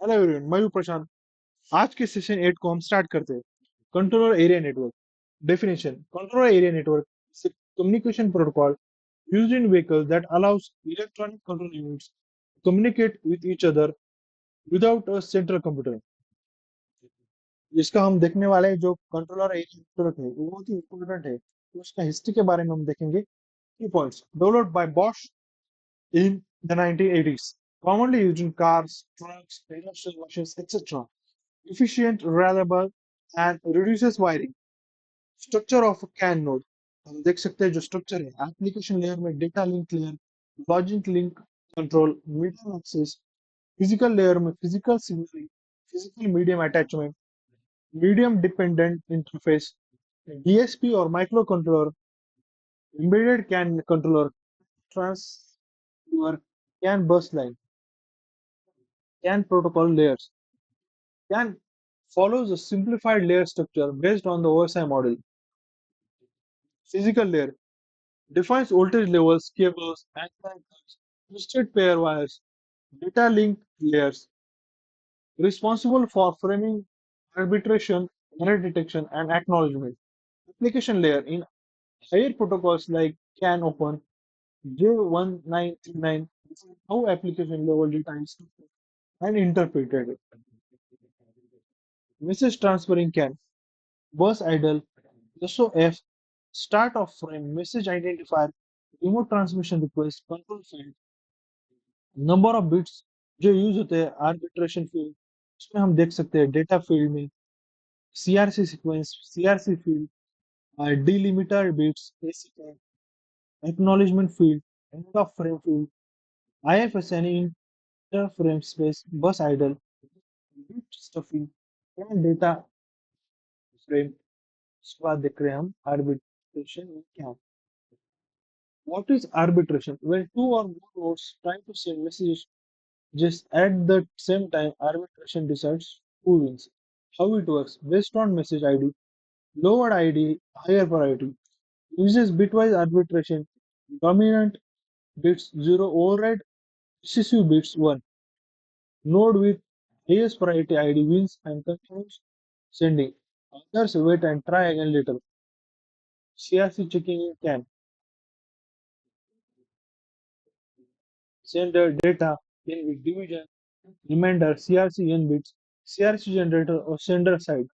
Hello everyone, मैं हूं प्रशांत। आज के सेशन 8 को हम स्टार्ट करते हैं। Controller area network definition. Controller area network is a communication protocol used in vehicles that allows electronic control units to communicate with each other without a central computer। इसका हम देखने वाले हैं जो कंट्रोलर एरिया नेटवर्क है वो बहुत ही important है, तो उसका हिस्ट्री के बारे में हम देखेंगे। की points developed by Bosch in the 1980s, commonly used in cars, trucks, industrial machines, etc. Efficient, reliable, and reduces wiring. Structure of a CAN node. हम देख सकते हैं जो स्ट्रक्चर है एप्लीकेशन लेयर में data link layer, logic link control, medium access, physical layer में physical signalling, physical medium attachment, medium dependent interface, DSP और micro controller, embedded CAN controller, transceiver, CAN bus line, CAN protocol layers. CAN follows a simplified layer structure based on the OSI model. Physical layer defines voltage levels, cables, antennas, twisted pair wires, data link layers, responsible for framing, arbitration, error detection, and acknowledgement. Application layer in higher protocols like CAN Open, J1939, define how application level data is structured and interpreted. Message transferring CAN, bus idle, SOF, start of frame, message identifier, remote transmission request, control field, number of bits जो use होते हैं arbitration field, उसमें हम देख सकते हैं data field में CRC sequence, CRC field, delimiter bits, AC acknowledgement field, end of frame field, IFSN inter frame space, bus idle, bit stuffing, and data frame. उसके बाद देख रहे हैं हम आर्बिट्रेशन में क्या है। What is arbitration? When two or more nodes try to send messages just at the same time, arbitration decides who wins. How it works? Based on message ID, lower ID, higher priority. Uses bitwise arbitration. Dominant bits 0 override recessive bits 1. Node with highest priority ID wins and continues sending. Others wait and try again later. CRC checking in CAN. Send the data in with division, reminder, CRC n bits, CRC generator or sender side.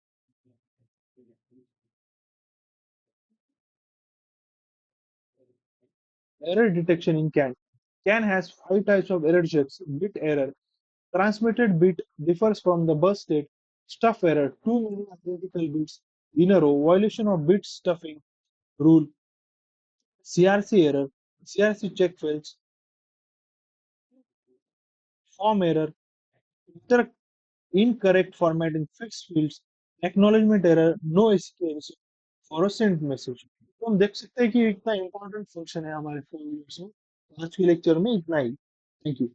Error detection in CAN. CAN has 5 types of error checks. Bit error. Transmitted bit differs from the bus state. Stuff error. Too many identical bits in a row. Violation of bit stuffing rule. CRC error. CRC check fails. Form error. Inter- Incorrect format in fixed fields. Acknowledgement error. No SQL for a sent message. तो हम देख सकते हैं कि इतना important function है हमारे phone में। आज के लेक्चर में इतना ही। Thank you.